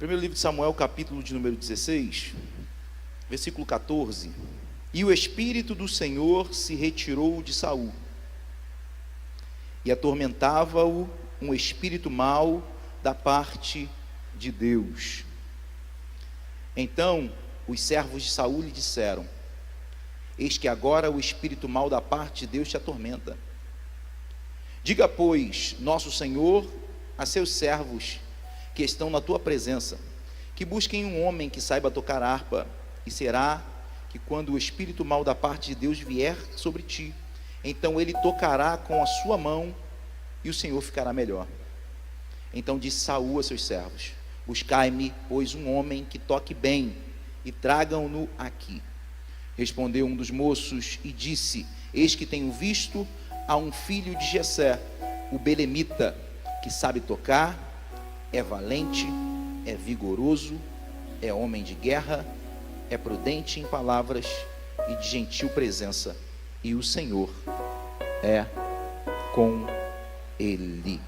Primeiro livro de Samuel, capítulo de número 16, versículo 14. E o Espírito do Senhor se retirou de Saul, e atormentava-o um espírito mau da parte de Deus. Então os servos de Saul lhe disseram: eis que agora o espírito mau da parte de Deus te atormenta. Diga, pois, nosso Senhor a seus servos que estão na tua presença, que busquem um homem que saiba tocar harpa, e será que quando o espírito mau da parte de Deus vier sobre ti, então ele tocará com a sua mão, e o Senhor ficará melhor. Então disse Saul a seus servos: buscai-me, pois, um homem que toque bem, e tragam-no aqui. Respondeu um dos moços e disse: eis que tenho visto a um filho de Jessé, o belemita, que sabe tocar, é valente, é vigoroso, é homem de guerra, é prudente em palavras e de gentil presença, e o Senhor é com ele.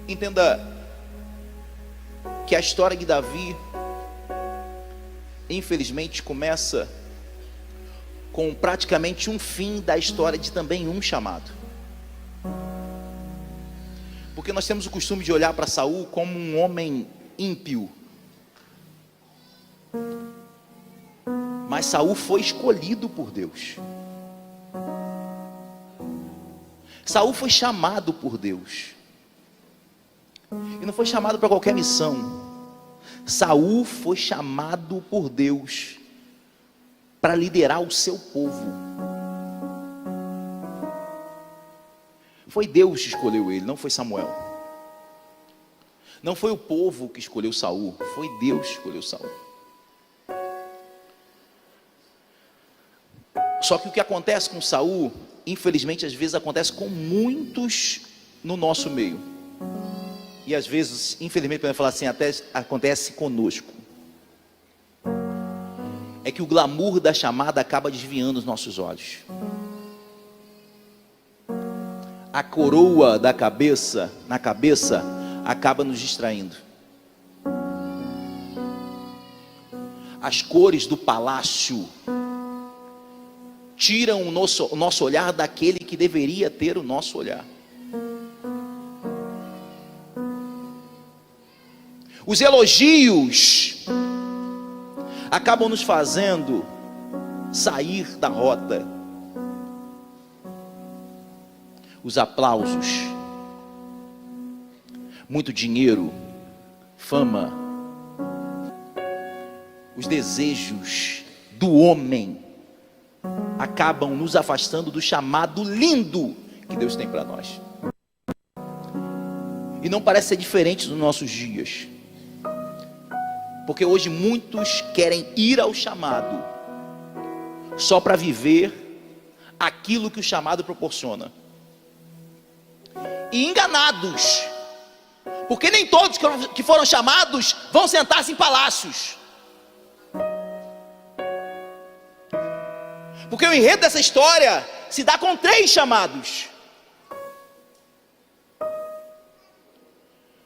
Entenda que a história de Davi, infelizmente, começa com praticamente um fim da história de também um chamado. Porque nós temos o costume de olhar para Saul como um homem ímpio. Mas Saul foi escolhido por Deus. Saul foi chamado por Deus. E não foi chamado para qualquer missão. Saul foi chamado por Deus para liderar o seu povo. Foi Deus que escolheu ele, não foi Samuel. Não foi o povo que escolheu Saul, foi Deus que escolheu Saul. Só que o que acontece com Saul, infelizmente, às vezes acontece com muitos no nosso meio. E às vezes, infelizmente, podemos falar assim, até acontece conosco. É que o glamour da chamada acaba desviando os nossos olhos. A coroa da cabeça, na cabeça, acaba nos distraindo. As cores do palácio tiram o nosso olhar daquele que deveria ter o nosso olhar. Os elogios acabam nos fazendo sair da rota. Os aplausos, muito dinheiro, fama, os desejos do homem acabam nos afastando do chamado lindo que Deus tem para nós. E não parece ser diferente nos nossos dias, porque hoje muitos querem ir ao chamado só para viver aquilo que o chamado proporciona. E enganados, porque nem todos que foram chamados vão sentar-se em palácios. Porque o enredo dessa história se dá com 3 chamados.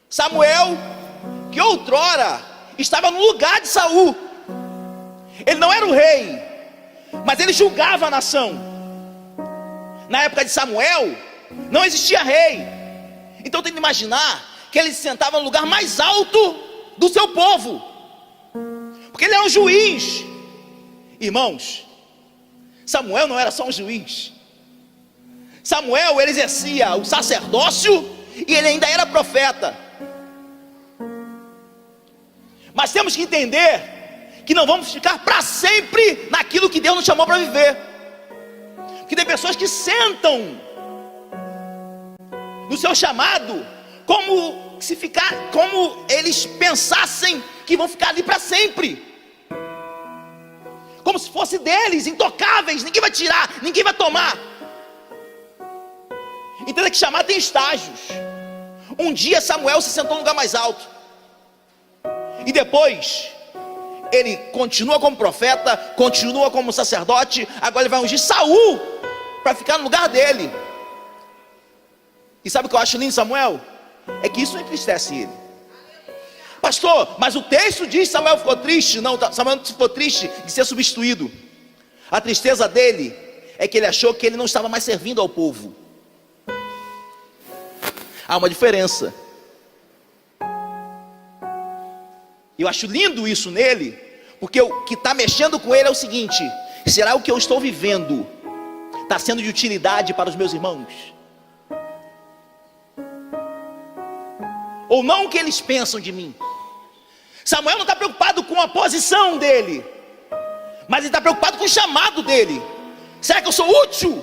Samuel, que outrora estava no lugar de Saul, ele não era o rei, mas ele julgava a nação. Na época de Samuel não existia rei. Então tem que imaginar que ele se sentava no lugar mais alto do seu povo, porque ele era um juiz. Irmãos, Samuel não era só um juiz. Samuel, ele exercia o sacerdócio e ele ainda era profeta. Mas temos que entender que não vamos ficar para sempre naquilo que Deus nos chamou para viver. Porque tem pessoas que sentam no seu chamado como eles pensassem que vão ficar ali para sempre, como se fosse deles, intocáveis, ninguém vai tirar, ninguém vai tomar. Entenda que chamado tem estágios. Um dia Samuel se sentou no lugar mais alto, e depois ele continua como profeta, continua como sacerdote. Agora ele vai ungir Saul para ficar no lugar dele. E sabe o que eu acho lindo, Samuel? É que isso não entristece ele. Pastor, mas o texto diz que Samuel ficou triste. Não, Samuel não ficou triste de ser substituído. A tristeza dele é que ele achou que ele não estava mais servindo ao povo. Há uma diferença. Eu acho lindo isso nele, porque o que está mexendo com ele é o seguinte: será o que eu estou vivendo está sendo de utilidade para os meus irmãos? Ou não o que eles pensam de mim? Samuel não está preocupado com a posição dele, mas ele está preocupado com o chamado dele. Será que eu sou útil?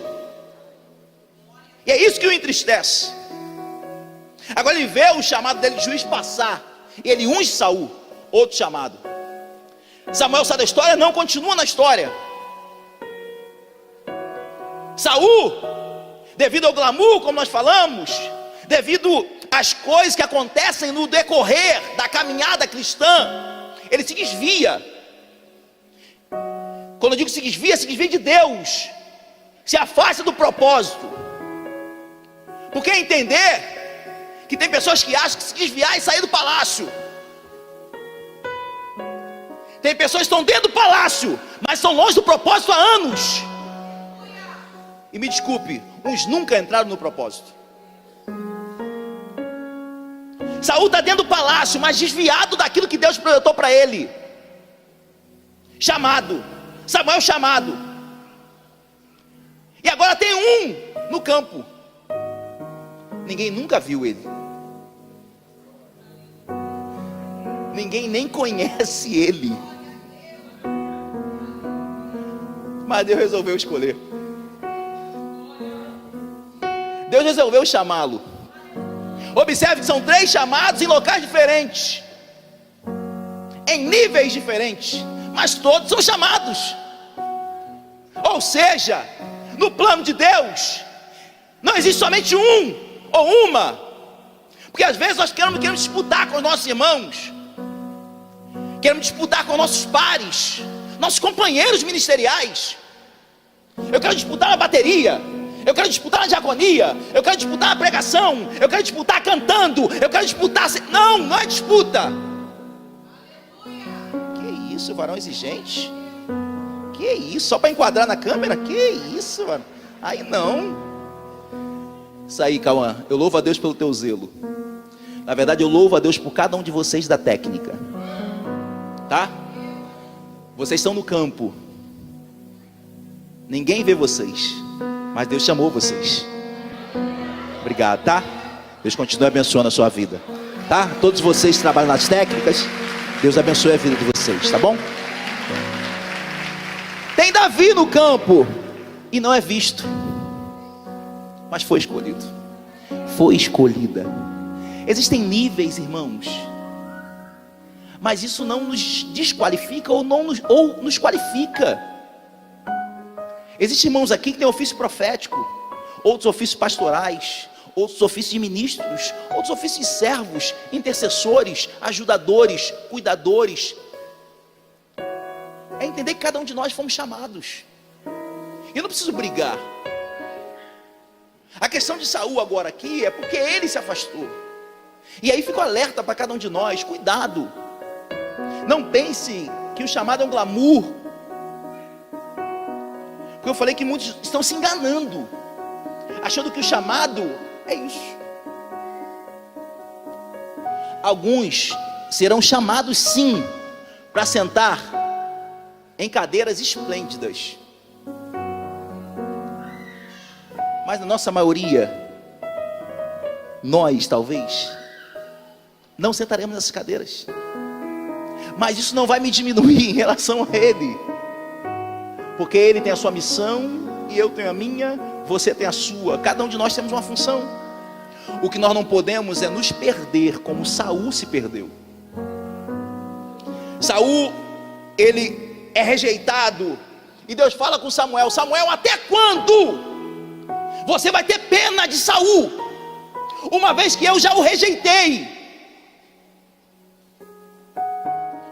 E é isso que o entristece. Agora ele vê o chamado dele de juiz passar, e ele unge Saul, outro chamado. Samuel sai da história? Não, continua na história. Saul, devido ao glamour, como nós falamos, devido às coisas que acontecem no decorrer da caminhada cristã, ele se desvia. Quando eu digo se desvia de Deus, se afasta do propósito. Porque entender que tem pessoas que acham que se desviar é sair do palácio. Tem pessoas que estão dentro do palácio, mas estão longe do propósito há anos. E me desculpe, uns nunca entraram no propósito. Saul está dentro do palácio, mas desviado daquilo que Deus projetou para ele. Chamado, Samuel chamado. E agora tem um no campo. Ninguém nunca viu ele. Ninguém nem conhece ele. Mas Deus resolveu escolher. Deus resolveu chamá-lo. Observe que são 3 chamados em locais diferentes, em níveis diferentes, mas todos são chamados. Ou seja, no plano de Deus não existe somente um ou uma. Porque às vezes nós queremos disputar com os nossos irmãos, queremos disputar com nossos pares, nossos companheiros ministeriais. Eu quero disputar na bateria, eu quero disputar na diaconia, eu quero disputar na pregação, eu quero disputar cantando, eu quero disputar... Não, não é disputa. Que isso, varão exigente? Que isso, só para enquadrar na câmera? Que isso, mano? Aí não. Isso aí, Cauã, eu louvo a Deus pelo teu zelo. Na verdade eu louvo a Deus por cada um de vocês da técnica. Tá? Vocês estão no campo. Ninguém vê vocês, mas Deus chamou vocês. Obrigado, tá? Deus continue abençoando a sua vida, tá? Todos vocês que trabalham nas técnicas, Deus abençoe a vida de vocês, tá bom? Tem Davi no campo e não é visto, mas foi escolhido. Foi escolhida. Existem níveis, irmãos, mas isso não nos desqualifica ou nos qualifica. Existem irmãos aqui que têm ofício profético, outros ofícios pastorais, outros ofícios de ministros, outros ofícios de servos, intercessores, ajudadores, cuidadores. É entender que cada um de nós fomos chamados. E eu não preciso brigar. A questão de Saul agora aqui é porque ele se afastou. E aí fico alerta para cada um de nós: cuidado. Não pense que o chamado é um glamour. Porque eu falei que muitos estão se enganando, achando que o chamado é isso. Alguns serão chamados sim, para sentar em cadeiras esplêndidas. Mas na nossa maioria, nós talvez não sentaremos nessas cadeiras. Mas isso não vai me diminuir em relação a ele. Porque ele tem a sua missão e eu tenho a minha, você tem a sua. Cada um de nós temos uma função. O que nós não podemos é nos perder como Saul se perdeu. Saul, ele é rejeitado. E Deus fala com Samuel: Samuel, até quando você vai ter pena de Saul, uma vez que eu já o rejeitei?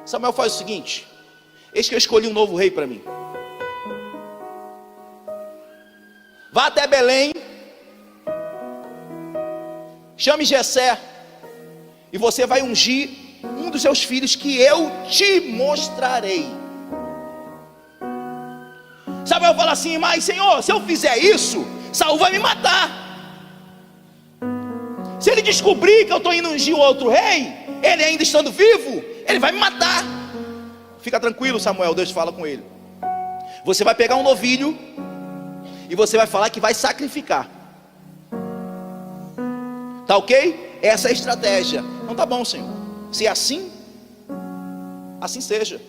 Samuel faz o seguinte: eis que eu escolhi um novo rei para mim. Vá até Belém, chame Jessé, e você vai ungir um dos seus filhos que eu te mostrarei. Samuel fala assim: mas Senhor, se eu fizer isso, Saul vai me matar. Se ele descobrir que eu estou indo ungir o outro rei, ele ainda estando vivo, ele vai me matar. Fica tranquilo, Samuel, Deus fala com ele. Você vai pegar um novilho e você vai falar que vai sacrificar. Tá ok? Essa é a estratégia. Não, tá bom, Senhor. Se é assim, assim seja.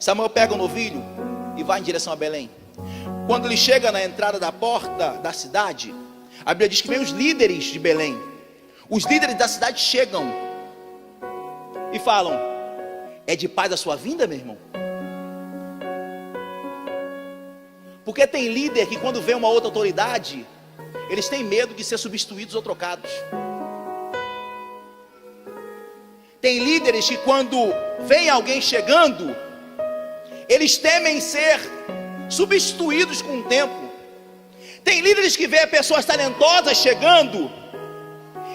Samuel pega o novilho e vai em direção a Belém. Quando ele chega na entrada da porta da cidade, a Bíblia diz que vem os líderes de Belém. Os líderes da cidade chegam e falam: é de paz a sua vinda, meu irmão? Porque tem líder que quando vê uma outra autoridade, eles têm medo de ser substituídos ou trocados. Tem líderes que quando vem alguém chegando, eles temem ser substituídos com o tempo. Tem líderes que vê pessoas talentosas chegando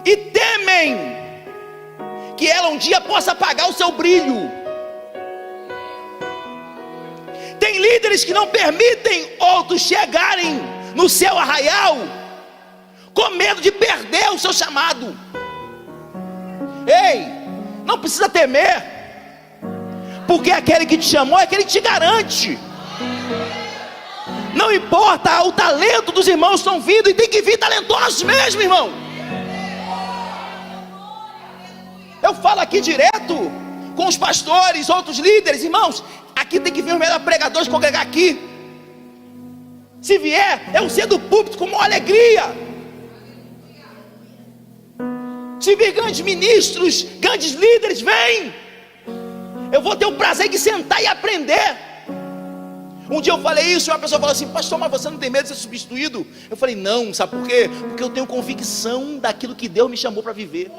e temem que ela um dia possa apagar o seu brilho. Tem líderes que não permitem outros chegarem no seu arraial com medo de perder o seu chamado. Ei, não precisa temer, porque aquele que te chamou é aquele que te garante. Não importa, o talento dos irmãos estão vindo e tem que vir talentosos mesmo, irmão. Eu falo aqui direto com os pastores, outros líderes, irmãos. Aqui tem que vir os melhores pregadores congregar aqui. Se vier, eu ser do púlpito com uma alegria. Se vir grandes ministros, grandes líderes, vem. Eu vou ter o prazer de sentar e aprender. Um dia eu falei isso e uma pessoa falou assim: pastor, mas você não tem medo de ser substituído? Eu falei: não, sabe por quê? Porque eu tenho convicção daquilo que Deus me chamou para viver.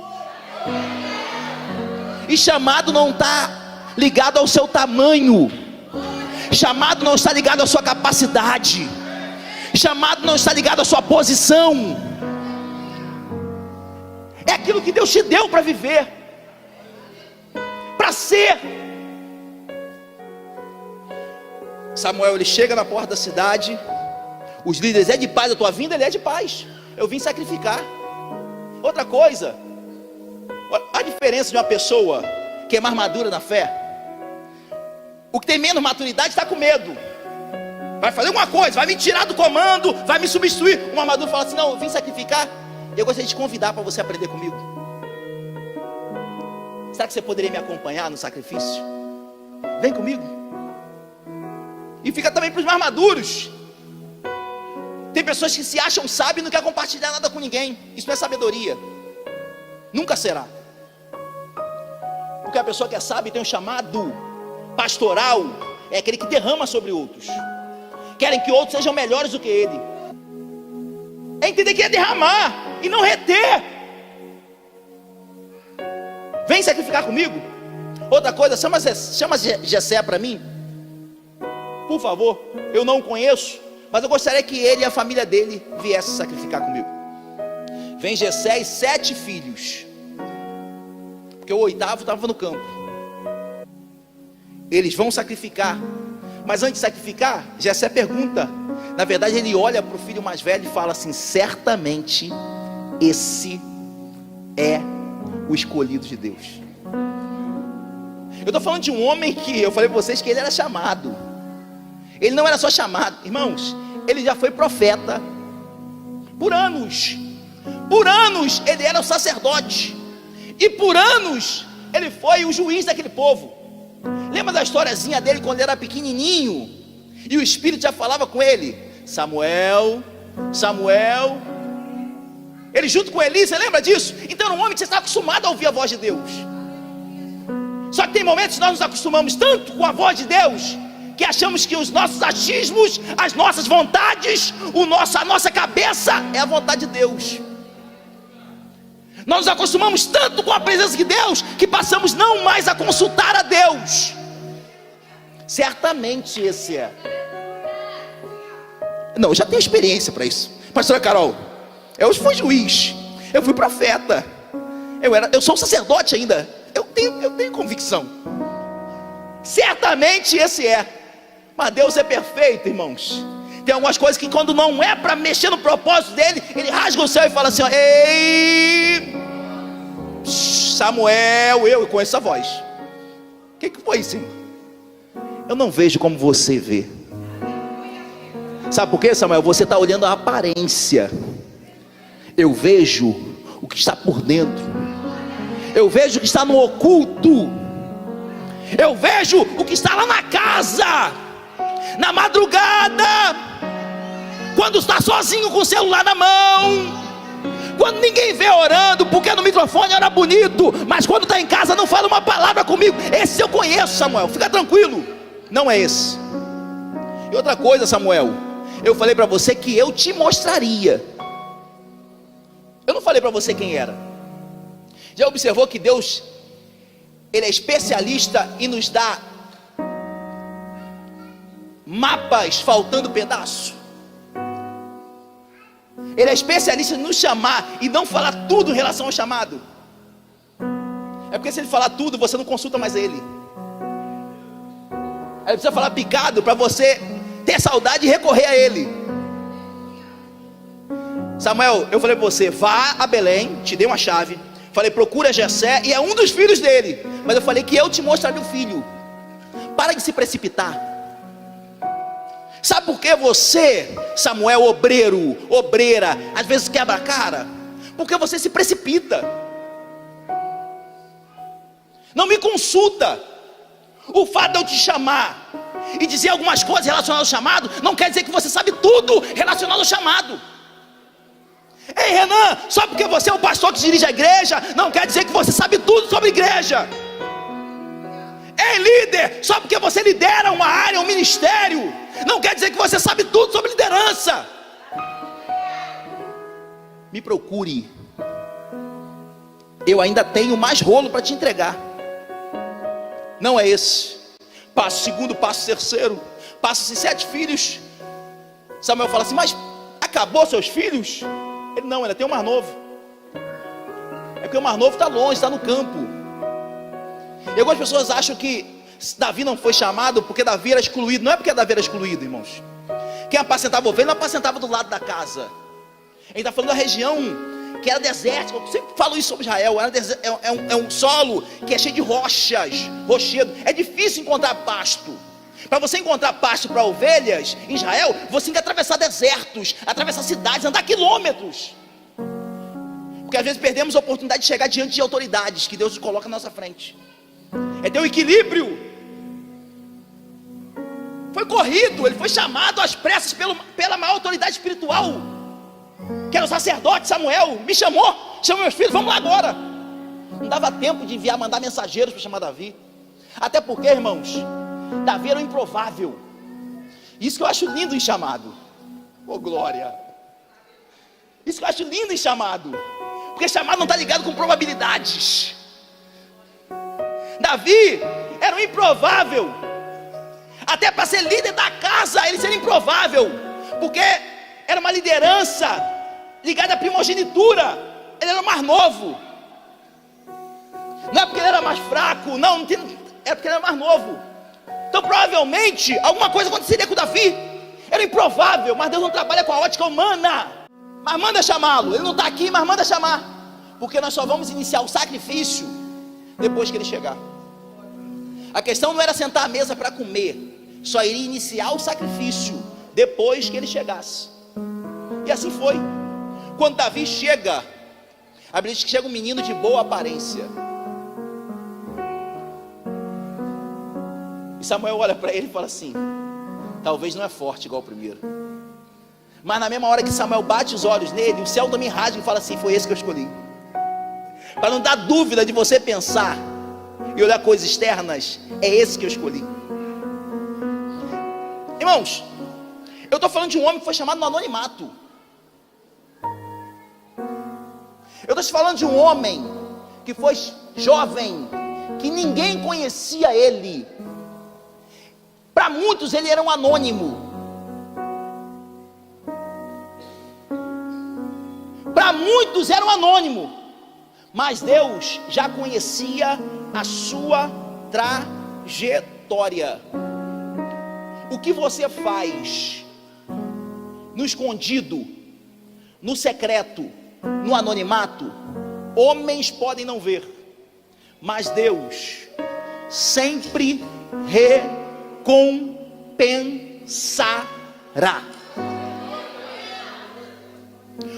E chamado não está ligado ao seu tamanho. Chamado não está ligado à sua capacidade. Chamado não está ligado à sua posição. É aquilo que Deus te deu para viver, para ser. Samuel, ele chega na porta da cidade. Os líderes: é de paz a tua vinda? Ele: é de paz, eu vim sacrificar. Outra coisa, a diferença de uma pessoa que é mais madura na fé. O que tem menos maturidade está com medo, vai fazer alguma coisa, vai me tirar do comando, vai me substituir. Uma madura fala assim: não, eu vim sacrificar. Eu gostaria de te convidar para você aprender comigo. Será que você poderia me acompanhar no sacrifício? Vem comigo. E fica também para os mais maduros. Tem pessoas que se acham sábias e não querem compartilhar nada com ninguém. Isso não é sabedoria, nunca será. Porque a pessoa que é sábia e tem um chamado pastoral é aquele que derrama sobre outros. Querem que outros sejam melhores do que ele. É entender que é derramar e não reter. Vem sacrificar comigo. Outra coisa, chama Jessé para mim, por favor. Eu não o conheço, mas eu gostaria que ele e a família dele viessem sacrificar comigo. Vem Jessé e 7 filhos, porque o 8º estava no campo. Eles vão sacrificar, mas antes de sacrificar, Jessé pergunta. Na verdade, ele olha para o filho mais velho e fala assim: certamente esse é o escolhido de Deus. Eu estou falando de um homem que eu falei para vocês que ele era chamado. Ele não era só chamado, irmãos, ele já foi profeta. Por anos ele era o sacerdote. E por anos ele foi o juiz daquele povo. Lembra da historiazinha dele quando ele era pequenininho? E o Espírito já falava com ele: Samuel, Samuel. Ele junto com Eli, você lembra disso? Então era um homem que você está acostumado a ouvir a voz de Deus. Só que tem momentos que nós nos acostumamos tanto com a voz de Deus, que achamos que os nossos achismos, as nossas vontades, a nossa cabeça é a vontade de Deus. Nós nos acostumamos tanto com a presença de Deus, que passamos não mais a consultar a Deus. Certamente esse é. Não, eu já tenho experiência para isso. Pastora Carol, eu fui juiz, eu fui profeta, eu sou um sacerdote ainda. Eu tenho tenho convicção. Certamente esse é. Mas Deus é perfeito, irmãos. Tem algumas coisas que quando não é para mexer no propósito dele, ele rasga o céu e fala assim, ó, ei, Samuel, eu conheço essa voz. O que foi, Senhor? Eu não vejo como você vê. Sabe por quê, Samuel? Você está olhando a aparência. Eu vejo o que está por dentro. Eu vejo o que está no oculto. Eu vejo o que está lá na casa, na madrugada, quando está sozinho com o celular na mão, quando ninguém vê orando, porque no microfone era bonito, mas quando está em casa não fala uma palavra comigo. Esse eu conheço, Samuel, fica tranquilo. Não é esse. E outra coisa, Samuel, eu falei para você que eu te mostraria. Eu não falei para você quem era. Já observou que Deus, Ele é especialista em nos dar mapas faltando pedaço? Ele é especialista em nos chamar e não falar tudo em relação ao chamado. É porque se Ele falar tudo, você não consulta mais Ele. Ele precisa falar picado para você ter saudade e recorrer a Ele. Samuel, eu falei para você, vá a Belém, te dei uma chave. Falei, procura Jessé, e é um dos filhos dele. Mas eu falei que eu te mostraria o filho. Para de se precipitar. Sabe por que você, Samuel, obreiro, obreira, às vezes quebra a cara? Porque você se precipita. Não me consulta. O fato de eu te chamar e dizer algumas coisas relacionadas ao chamado, não quer dizer que você sabe tudo relacionado ao chamado. Ei, Renan, só porque você é o pastor que dirige a igreja, não quer dizer que você sabe tudo sobre igreja. Ei, líder, só porque você lidera uma área, um ministério, não quer dizer que você sabe tudo sobre liderança. Me procure. Eu ainda tenho mais rolo para te entregar. Não é esse. Passo segundo, passo terceiro, passo-se 7 filhos. Samuel fala assim, mas acabou seus filhos? Ele não, ainda tem um mais novo. É porque o mais novo está longe, está no campo. E algumas pessoas acham que Davi não foi chamado porque Davi era excluído. Não é porque Davi era excluído, irmãos. Quem apacentava ovelha não apacentava do lado da casa. Ele está falando da região que era desértica. Eu sempre falo isso sobre Israel. É um solo que é cheio de rochas, rochedo. É difícil encontrar pasto. Para você encontrar pasto para ovelhas em Israel, você tem que atravessar desertos, atravessar cidades, andar quilômetros. Porque às vezes perdemos a oportunidade de chegar diante de autoridades que Deus nos coloca na nossa frente. É ter um equilíbrio. Foi corrido, ele foi chamado às pressas pela maior autoridade espiritual, que era o sacerdote Samuel. Me chamou meus filhos, vamos lá agora. Não dava tempo de mandar mensageiros para chamar Davi. Até porque, irmãos, Davi era o improvável. Isso que eu acho lindo em chamado. Oh glória. Isso que eu acho lindo em chamado. Porque chamado não está ligado com probabilidades. Davi era um improvável. Até para ser líder da casa, ele seria improvável. Porque era uma liderança ligada à primogenitura. Ele era o mais novo. Não é porque ele era mais fraco, não, é porque ele era mais novo. Então provavelmente alguma coisa aconteceria com Davi. Era improvável, mas Deus não trabalha com a ótica humana. Mas manda chamá-lo. Ele não está aqui, mas manda chamar. Porque nós só vamos iniciar o sacrifício depois que ele chegar. A questão não era sentar à mesa para comer, só iria iniciar o sacrifício depois que ele chegasse. E assim foi. Quando Davi chega, a Bíblia diz que chega um menino de boa aparência. E Samuel olha para ele e fala assim: talvez não é forte igual o primeiro. Mas na mesma hora que Samuel bate os olhos nele, o céu também rasga e fala assim: foi esse que eu escolhi. Para não dar dúvida de você pensar e olhar coisas externas, é esse que eu escolhi. Irmãos, eu estou falando de um homem que foi chamado no anonimato. Eu estou te falando de um homem que foi jovem, que ninguém conhecia ele. Para muitos ele era um anônimo. Para muitos era um anônimo. Mas Deus já conhecia a sua trajetória. O que você faz no escondido, no secreto, no anonimato, homens podem não ver, mas Deus sempre recompensará.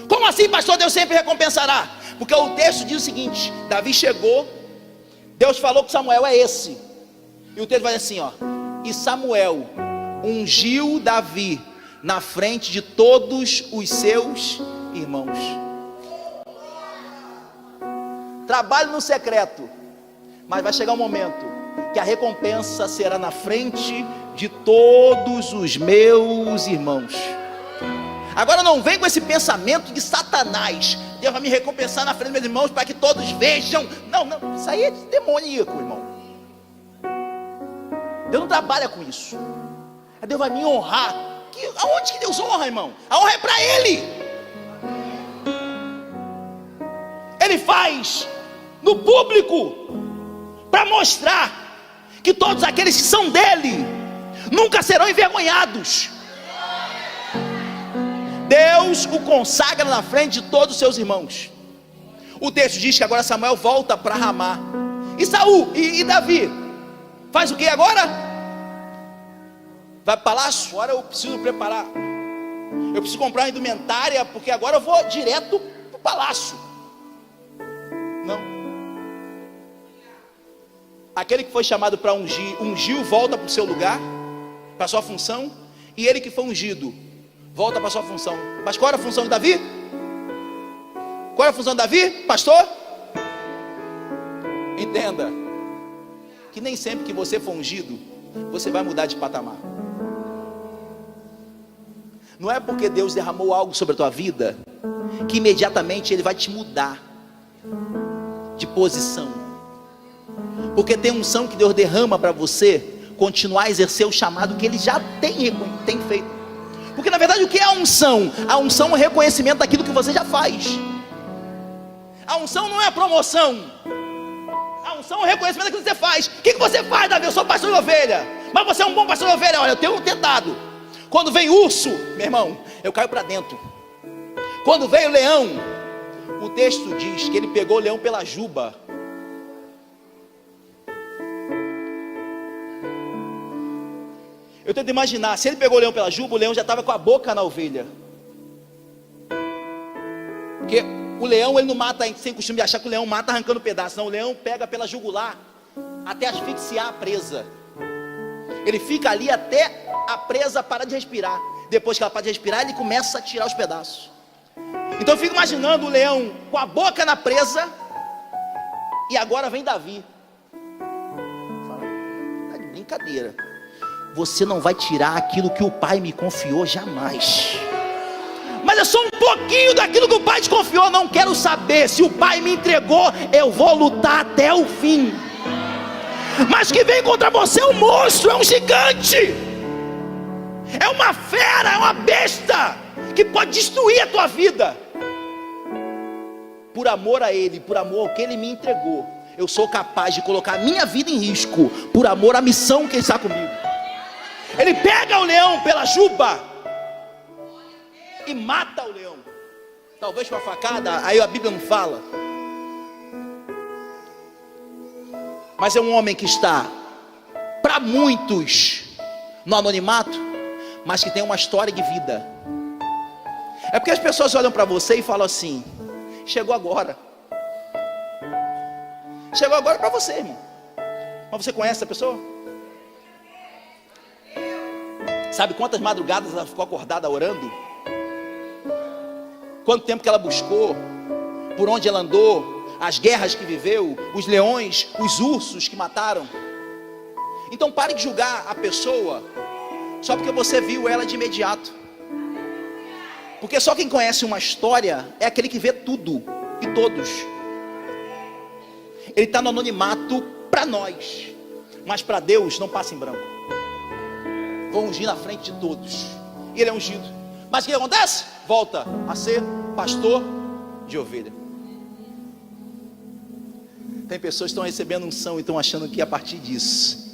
Como assim, pastor? Deus sempre recompensará? Porque o texto diz o seguinte: Davi chegou, Deus falou que Samuel é esse, e o texto vai assim, ó: e Samuel ungiu Davi na frente de todos os seus irmãos. Trabalho no secreto, mas vai chegar um momento que a recompensa será na frente de todos os meus irmãos. Agora não vem com esse pensamento de Satanás: Deus vai me recompensar na frente dos meus irmãos para que todos vejam. Não, isso aí é demoníaco, irmão. Deus não trabalha com isso. Deus vai me honrar. Aonde que Deus honra, irmão? A honra é para Ele. Ele faz no público, para mostrar que todos aqueles que são dele nunca serão envergonhados. Deus o consagra na frente de todos os seus irmãos. O texto diz que agora Samuel volta para Ramá. E Saul e Davi faz o que agora? Vai para o palácio. Agora eu preciso preparar, eu preciso comprar uma indumentária, porque agora eu vou direto para o palácio. Não. Aquele que foi chamado para ungir, ungiu, volta para o seu lugar, para a sua função. E ele que foi ungido volta para a sua função. Mas qual era a função de Davi? Qual era a função de Davi, pastor? Entenda que nem sempre que você for ungido, você vai mudar de patamar. Não é porque Deus derramou algo sobre a tua vida que imediatamente Ele vai te mudar de posição. Porque tem unção que Deus derrama para você continuar a exercer o chamado que Ele já tem feito. Porque na verdade o que é a unção? A unção é o reconhecimento daquilo que você já faz. A unção não é a promoção. A unção é o reconhecimento daquilo que você faz. O que você faz, Davi? Eu sou pastor de ovelha. Mas você é um bom pastor de ovelha. Olha, eu tenho tentado. Quando vem urso, meu irmão, eu caio para dentro. Quando veio leão, o texto diz que ele pegou o leão pela juba. Eu tento imaginar, se ele pegou o leão pela juba, o leão já estava com a boca na ovelha. Porque o leão, ele não mata, a gente tem costume de achar que o leão mata arrancando pedaço. Não, o leão pega pela jugular até asfixiar a presa. Ele fica ali até a presa parar de respirar. Depois que ela para de respirar, ele começa a tirar os pedaços. Então eu fico imaginando o leão com a boca na presa. E agora vem Davi. Fala, tá de brincadeira. Você não vai tirar aquilo que o pai me confiou jamais. Mas é só um pouquinho daquilo que o pai te confiou. Não quero saber. Se o pai me entregou, eu vou lutar até o fim. Mas que vem contra você é um monstro, é um gigante, é uma fera, é uma besta que pode destruir a tua vida. Por amor a Ele, por amor ao que Ele me entregou, eu sou capaz de colocar a minha vida em risco, por amor à missão que Ele está comigo. Ele pega o leão pela juba e mata o leão, talvez com a facada, aí a Bíblia não fala. Mas é um homem que está, para muitos, no anonimato, mas que tem uma história de vida. É porque as pessoas olham para você e falam assim: chegou agora. Chegou agora para você, irmão. Mas você conhece essa pessoa? Sabe quantas madrugadas ela ficou acordada orando? Quanto tempo que ela buscou? Por onde ela andou? As guerras que viveu, os leões, os ursos que mataram. Então pare de julgar a pessoa só porque você viu ela de imediato. Porque só quem conhece uma história é aquele que vê tudo e todos. Ele está no anonimato para nós, mas para Deus não passa em branco. Vou ungir na frente de todos. E ele é ungido. Mas o que acontece? Volta a ser pastor de ovelha. Tem pessoas que estão recebendo unção e estão achando que a partir disso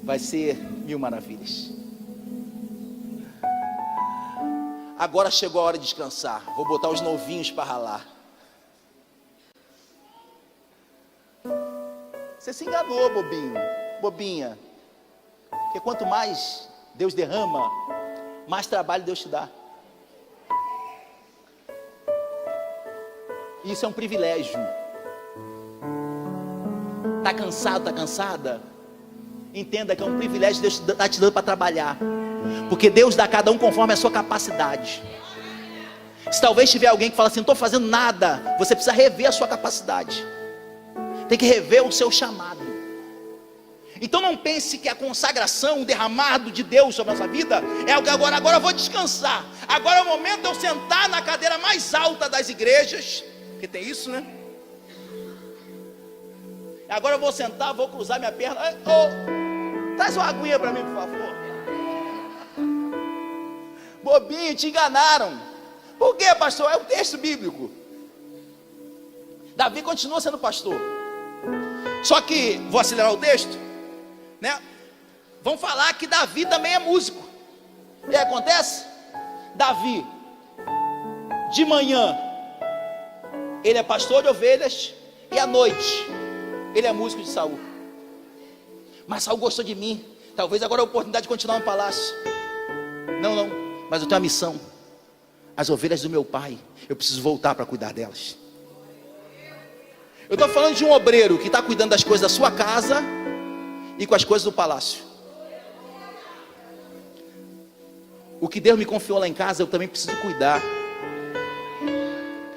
vai ser mil maravilhas. Agora chegou a hora de descansar. Vou botar os novinhos para ralar. Você se enganou, bobinho, bobinha. Porque quanto mais Deus derrama, mais trabalho Deus te dá. Isso é um privilégio. Está cansado, está cansada? Entenda que é um privilégio Deus está te dando para trabalhar. Porque Deus dá a cada um conforme a sua capacidade. Se talvez tiver alguém que fala assim, não estou fazendo nada, você precisa rever a sua capacidade. Tem que rever o seu chamado. Então não pense que a consagração, o derramado de Deus sobre a nossa vida é algo que agora eu vou descansar. Agora é o momento de eu sentar na cadeira mais alta das igrejas. Porque tem isso, né? Agora eu vou sentar, vou cruzar minha perna. Traz uma aguinha para mim, por favor. Bobinho, te enganaram. Por quê, pastor? É o texto bíblico. Davi continua sendo pastor. Só que, vou acelerar o texto, né? Vamos falar que Davi também é músico. E aí acontece? Davi, de manhã, ele é pastor de ovelhas, e à noite, ele é músico de Saul. Mas Saul gostou de mim. Talvez agora é a oportunidade de continuar no palácio. Não, mas eu tenho uma missão. As ovelhas do meu pai, eu preciso voltar para cuidar delas. Eu estou falando de um obreiro que está cuidando das coisas da sua casa e com as coisas do palácio. O que Deus me confiou lá em casa, eu também preciso cuidar.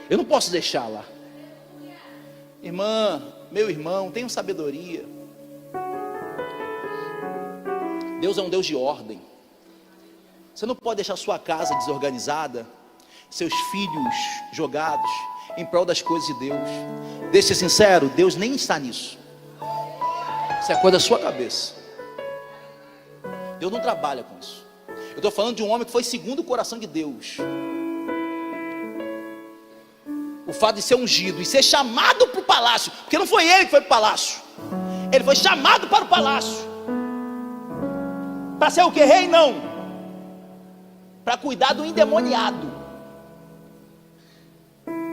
Eu não posso deixar lá. Irmã, meu irmão, tenham sabedoria. Deus é um Deus de ordem. Você não pode deixar sua casa desorganizada, seus filhos jogados em prol das coisas de Deus. Deixa eu ser sincero, Deus nem está nisso. Isso é coisa da sua cabeça. Deus não trabalha com isso. Eu estou falando de um homem que foi segundo o coração de Deus. O fato de ser ungido e ser chamado para o palácio, porque não foi ele que foi para o palácio, ele foi chamado para o palácio. Para ser o que? Rei? Não. Para cuidar do endemoniado.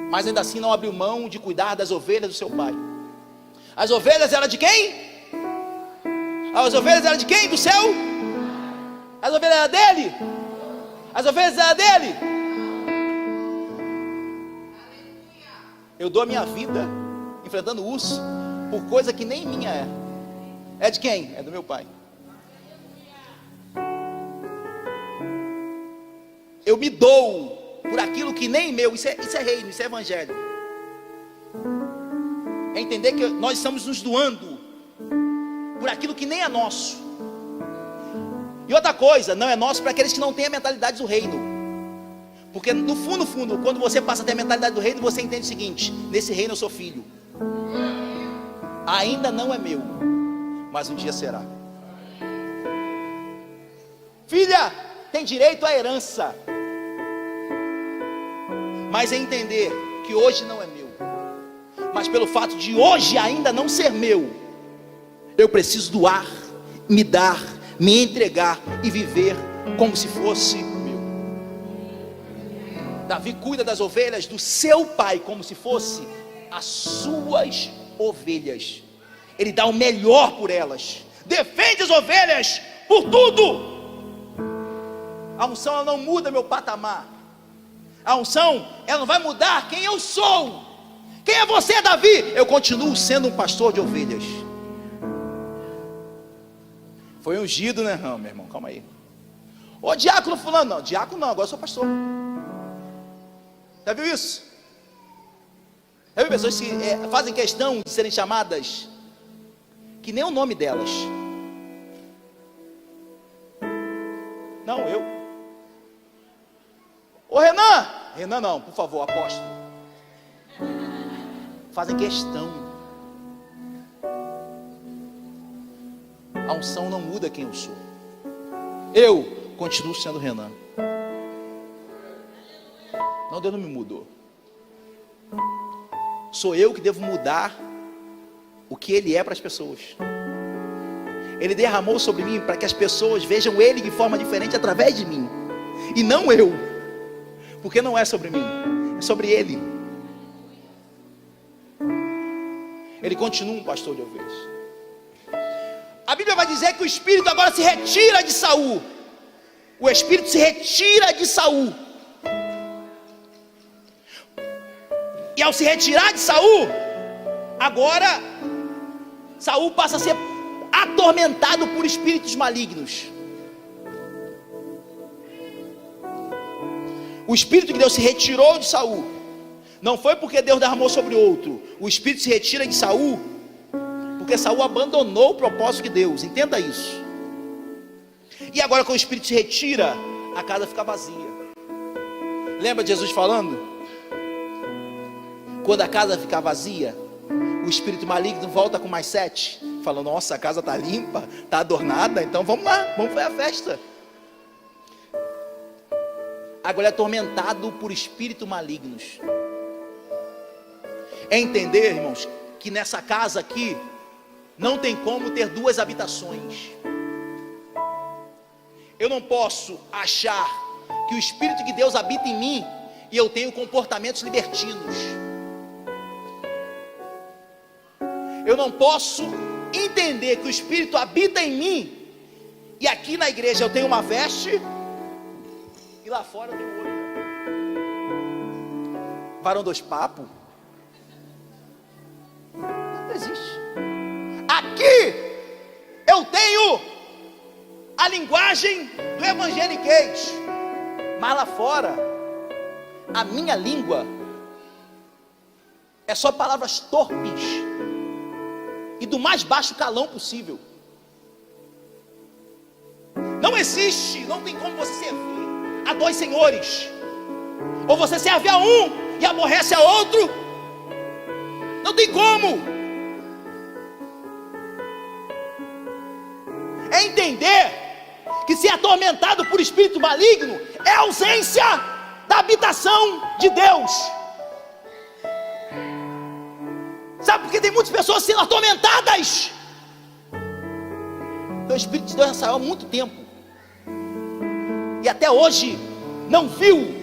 Mas ainda assim não abriu mão de cuidar das ovelhas do seu pai. As ovelhas eram de quem? As ovelhas eram de quem? Do céu? As ovelhas eram dele? As ovelhas eram dele? Eu dou a minha vida enfrentando urso por coisa que nem minha é. É de quem? É do meu pai. Eu me dou por aquilo que nem meu. Isso é reino, isso é evangelho. É entender que nós estamos nos doando por aquilo que nem é nosso. E outra coisa, não é nosso para aqueles que não têm a mentalidade do reino. Porque no fundo, quando você passa a ter a mentalidade do reino, você entende o seguinte: nesse reino eu sou filho. Ainda não é meu, mas um dia será. Filha, tem direito à herança, mas é entender que hoje não é meu. Mas pelo fato de hoje ainda não ser meu, eu preciso doar, me dar, me entregar e viver como se fosse meu. Davi cuida das ovelhas do seu pai como se fosse as suas ovelhas. Ele dá o melhor por elas, defende as ovelhas por tudo. A unção ela não muda meu patamar. A unção ela não vai mudar quem eu sou. Quem é você, Davi? Eu continuo sendo um pastor de ovelhas. Foi ungido, né? Não, meu irmão, calma aí. Ô diácono fulano, não, diácono não, agora eu sou pastor. Já viu isso? Já viu pessoas que fazem questão de serem chamadas que nem o nome delas? Não, eu. Ô Renan! Renan não, por favor, apóstolo. Fazem questão. A unção não muda quem eu sou. Eu continuo sendo Renan. Não, Deus não me mudou. Sou eu que devo mudar o que Ele é para as pessoas. Ele derramou sobre mim para que as pessoas vejam Ele de forma diferente através de mim, e não eu, porque não é sobre mim, é sobre Ele. Ele continua um pastor de ovelhas. A Bíblia vai dizer que o Espírito agora se retira de Saul. O Espírito se retira de Saul. E ao se retirar de Saul, agora Saul passa a ser atormentado por espíritos malignos. O Espírito de Deus se retirou de Saul. Não foi porque Deus derramou sobre outro. O Espírito se retira de Saul porque Saul abandonou o propósito de Deus. Entenda isso. E agora, quando o Espírito se retira, a casa fica vazia. Lembra de Jesus falando? Quando a casa ficar vazia, o espírito maligno volta com mais 7, falando: nossa, a casa está limpa, está adornada, então vamos lá, vamos fazer a festa. Agora é atormentado por espíritos malignos. É entender, irmãos, que nessa casa aqui não tem como ter duas habitações. Eu não posso achar que o Espírito de Deus habita em mim e eu tenho comportamentos libertinos. Eu não posso entender que o Espírito habita em mim e aqui na igreja eu tenho uma veste e lá fora eu tenho outra. Varão dois papos. Não existe. Aqui eu tenho a linguagem do evangeliquez, mas lá fora a minha língua é só palavras torpes e do mais baixo calão possível. Não existe, não tem como você servir a dois senhores. Ou você serve a um e aborrece a outro. Não tem como. É entender que ser atormentado por espírito maligno é a ausência da habitação de Deus. Sabe por que tem muitas pessoas sendo atormentadas? O Espírito de Deus já saiu há muito tempo e até hoje não viu,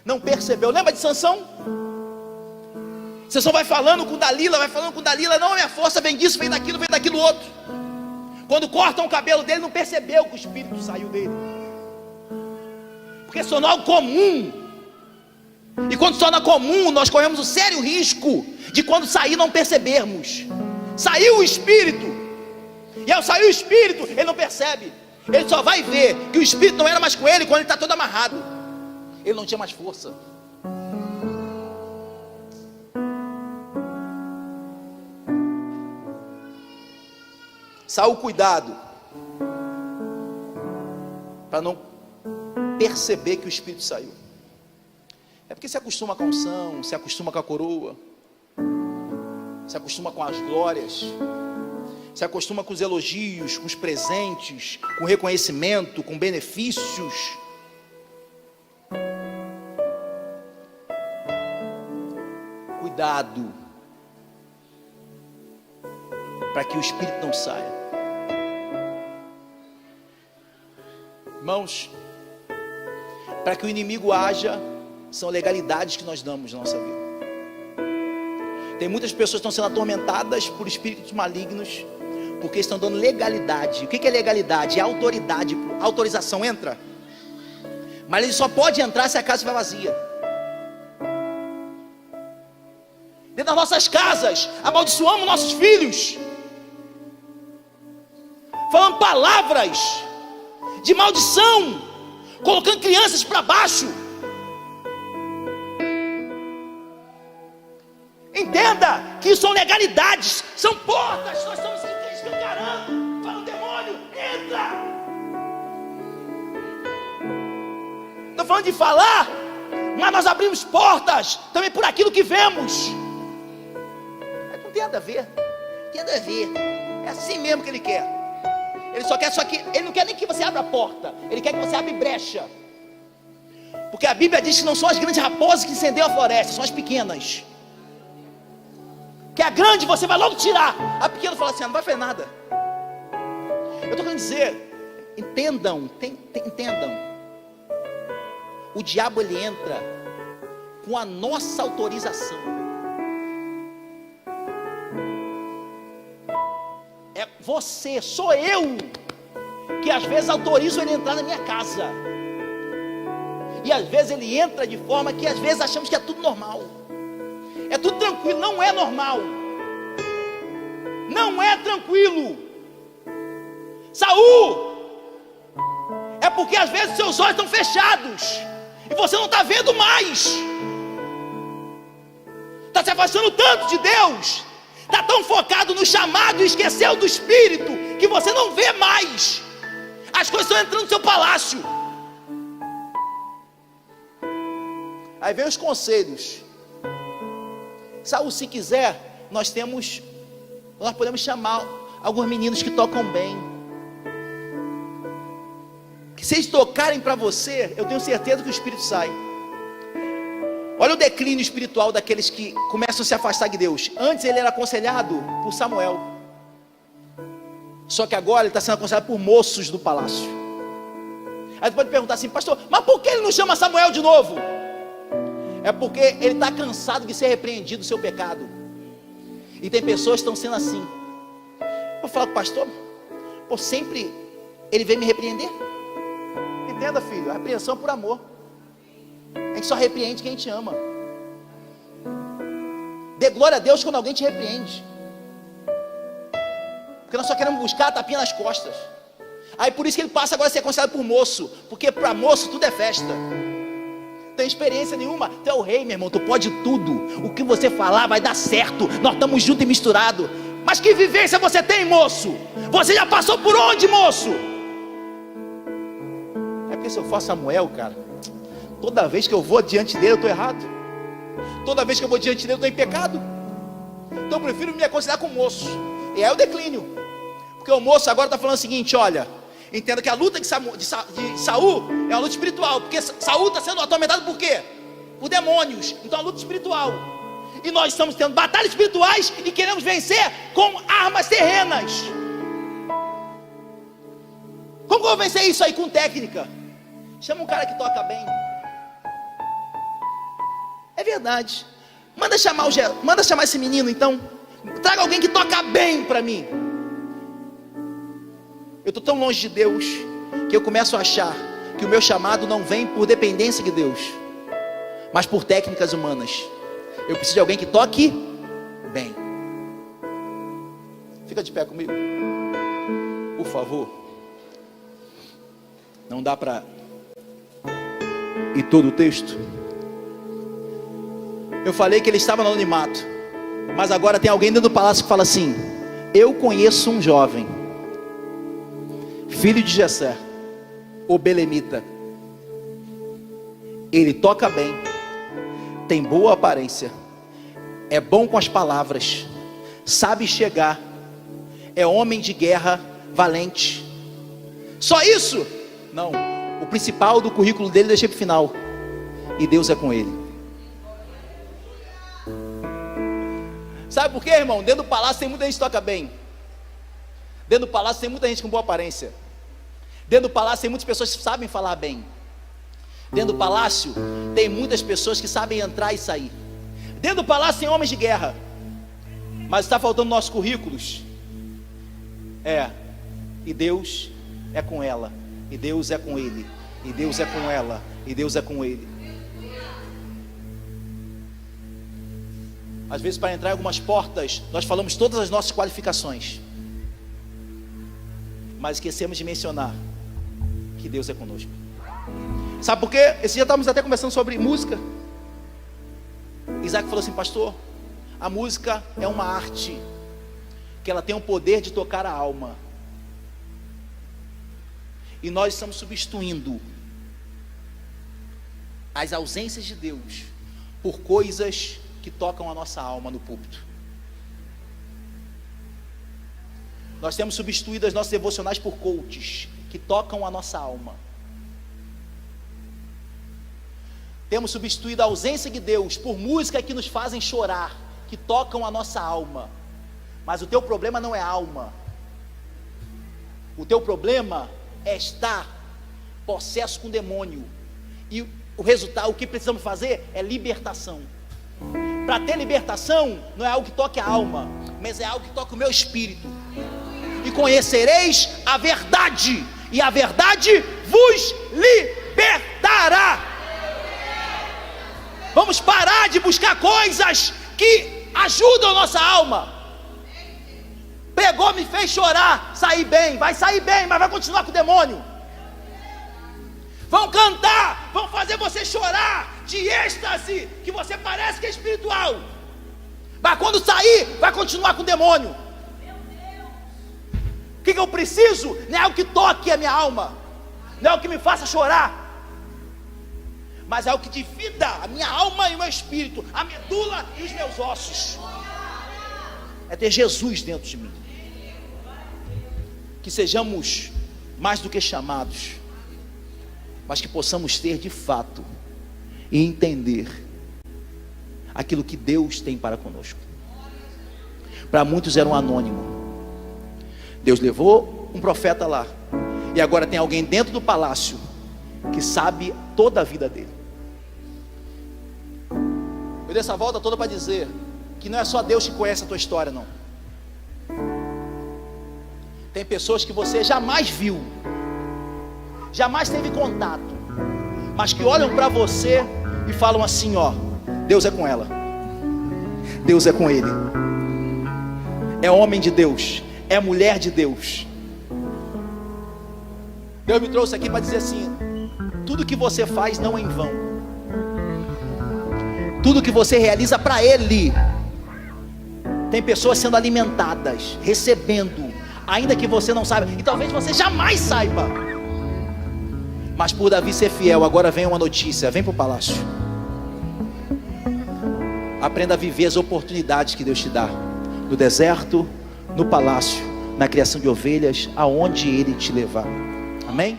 não percebeu. Lembra de Sansão? Sansão vai falando com Dalila, não, a minha força vem disso, vem daquilo outro. Quando cortam o cabelo dele, não percebeu que o Espírito saiu dele, porque se tornou algo comum. E quando se torna comum, nós corremos o sério risco de quando sair não percebermos. Saiu o Espírito, e ao sair o Espírito, ele não percebe. Ele só vai ver que o Espírito não era mais com ele quando ele está todo amarrado. Ele não tinha mais força. Saul, cuidado para não perceber que o Espírito saiu. É porque se acostuma com a unção, se acostuma com a coroa, se acostuma com as glórias, se acostuma com os elogios, com os presentes, com o reconhecimento, com benefícios. Cuidado para que o Espírito não saia. Irmãos, para que o inimigo haja, são legalidades que nós damos na nossa vida. Tem muitas pessoas que estão sendo atormentadas por espíritos malignos, porque estão dando legalidade. O que é legalidade? É autoridade. Autorização entra, mas ele só pode entrar se a casa estiver vazia. Dentro das nossas casas, amaldiçoamos nossos filhos, falando palavras de maldição, colocando crianças para baixo. Entenda que isso são legalidades, são portas. Nós estamos escancarando. Fala, o demônio, entra. Estou falando de falar, mas nós abrimos portas também por aquilo que vemos. Não tem nada a ver. Tem nada a ver. É assim mesmo que ele quer. Ele só quer, ele não quer nem que você abra a porta, ele quer que você abra brecha. Porque a Bíblia diz que não são as grandes raposas que incendeiam a floresta, são as pequenas. que a grande você vai logo tirar, a pequena fala assim, não vai fazer nada. Eu estou querendo dizer, entendam, o diabo ele entra com a nossa autorização. É você, sou eu, que às vezes autorizo ele a entrar na minha casa, e às vezes ele entra de forma que às vezes achamos que é tudo normal, é tudo tranquilo. Não é normal, não é tranquilo. Saul, é porque às vezes seus olhos estão fechados e você não está vendo mais, está se afastando tanto de Deus, está tão focado no chamado e esqueceu do Espírito, que você não vê mais. As coisas estão entrando no seu palácio. Aí vem os conselhos. Saul, se quiser, nós podemos chamar alguns meninos que tocam bem, que se eles tocarem para você, eu tenho certeza que o Espírito sai. Olha o declínio espiritual daqueles que começam a se afastar de Deus. Antes ele era aconselhado por Samuel, só que agora ele está sendo aconselhado por moços do palácio. Aí você pode perguntar assim, pastor, mas por que ele não chama Samuel de novo? É porque ele está cansado de ser repreendido do seu pecado. E tem pessoas que estão sendo assim. Eu falo com o pastor, sempre ele vem me repreender. Entenda, filho, a repreensão é por amor. A gente só repreende quem te ama. Dê glória a Deus quando alguém te repreende, porque nós só queremos buscar a tapinha nas costas. Aí por isso que ele passa agora a ser aconselhado por moço, porque para moço tudo é festa. Não tem experiência nenhuma. Tu é o rei, meu irmão, tu pode tudo. O que você falar vai dar certo. Nós estamos juntos e misturados. Mas que vivência você tem, moço? Você já passou por onde, moço? É porque se eu faço Samuel, cara, toda vez que eu vou diante dele eu estou errado. Toda vez que eu vou diante dele eu estou em pecado. Então eu prefiro me aconselhar com o moço. E aí o declínio, porque o moço agora está falando o seguinte, olha, entenda que a luta de Saul é uma luta espiritual, porque Saul está sendo atormentado por quê? Por demônios. Então é uma luta espiritual, e nós estamos tendo batalhas espirituais e queremos vencer com armas terrenas. Como que eu vou vencer isso aí? Com técnica. Chama um cara que toca bem. É verdade. Manda chamar esse menino então. Traga alguém que toca bem para mim. Eu estou tão longe de Deus que eu começo a achar que o meu chamado não vem por dependência de Deus, mas por técnicas humanas. Eu preciso de alguém que toque bem. Fica de pé comigo, por favor. Não dá para ir todo o texto. Eu falei que ele estava no anonimato, mas agora tem alguém dentro do palácio que fala assim: eu conheço um jovem, filho de Jessé, o belemita. Ele toca bem, tem boa aparência, é bom com as palavras, sabe chegar, é homem de guerra, valente. Só isso? Não, o principal do currículo dele deixei para o final: e Deus é com ele. Sabe por quê, irmão? Dentro do palácio tem muita gente que toca bem. Dentro do palácio tem muita gente com boa aparência. Dentro do palácio tem muitas pessoas que sabem falar bem. Dentro do palácio tem muitas pessoas que sabem entrar e sair. Dentro do palácio tem homens de guerra. Mas está faltando nossos currículos. E Deus é com ela, e Deus é com ele, e Deus é com ela, e Deus é com ele. Às vezes, para entrar em algumas portas, nós falamos todas as nossas qualificações, mas esquecemos de mencionar que Deus é conosco. Sabe por quê? Esse dia estávamos até conversando sobre música. Isaac falou assim: pastor, a música é uma arte, que ela tem o poder de tocar a alma, e nós estamos substituindo as ausências de Deus por coisas que tocam a nossa alma no púlpito. Nós temos substituído as nossas devocionais por coaches que tocam a nossa alma. Temos substituído a ausência de Deus por música que nos fazem chorar, que tocam a nossa alma. Mas o teu problema não é alma. O teu problema é estar possesso com demônio. E o resultado, o que precisamos fazer é libertação. Para ter libertação, não é algo que toque a alma, mas é algo que toque o meu espírito. E conhecereis a verdade, e a verdade vos libertará. Vamos parar de buscar coisas que ajudam a nossa alma. Pregou, me fez chorar, saí bem, vai sair bem, mas vai continuar com o demônio. Vão cantar, vão fazer você chorar de êxtase, que você parece que é espiritual, mas quando sair, vai continuar com o demônio. O que eu preciso? Não é algo que toque a minha alma, não é algo que me faça chorar, mas é algo que divida a minha alma e o meu espírito, a medula e os meus ossos. É ter Jesus dentro de mim. Que sejamos mais do que chamados, mas que possamos ter de fato e entender aquilo que Deus tem para conosco. Para muitos era um anônimo. Deus levou um profeta lá, e agora tem alguém dentro do palácio que sabe toda a vida dele. Eu dei essa volta toda para dizer que não é só Deus que conhece a tua história, não. Tem pessoas que você jamais viu, jamais teve contato, mas que olham para você e falam assim: ó, Deus é com ela, Deus é com ele, é homem de Deus, é mulher de Deus. Deus me trouxe aqui para dizer assim: tudo que você faz não é em vão, tudo que você realiza para Ele. Tem pessoas sendo alimentadas, recebendo, ainda que você não saiba, e talvez você jamais saiba. Mas por Davi ser fiel, agora vem uma notícia: vem para o palácio. Aprenda a viver as oportunidades que Deus te dá, no deserto, no palácio, na criação de ovelhas, aonde Ele te levar. Amém?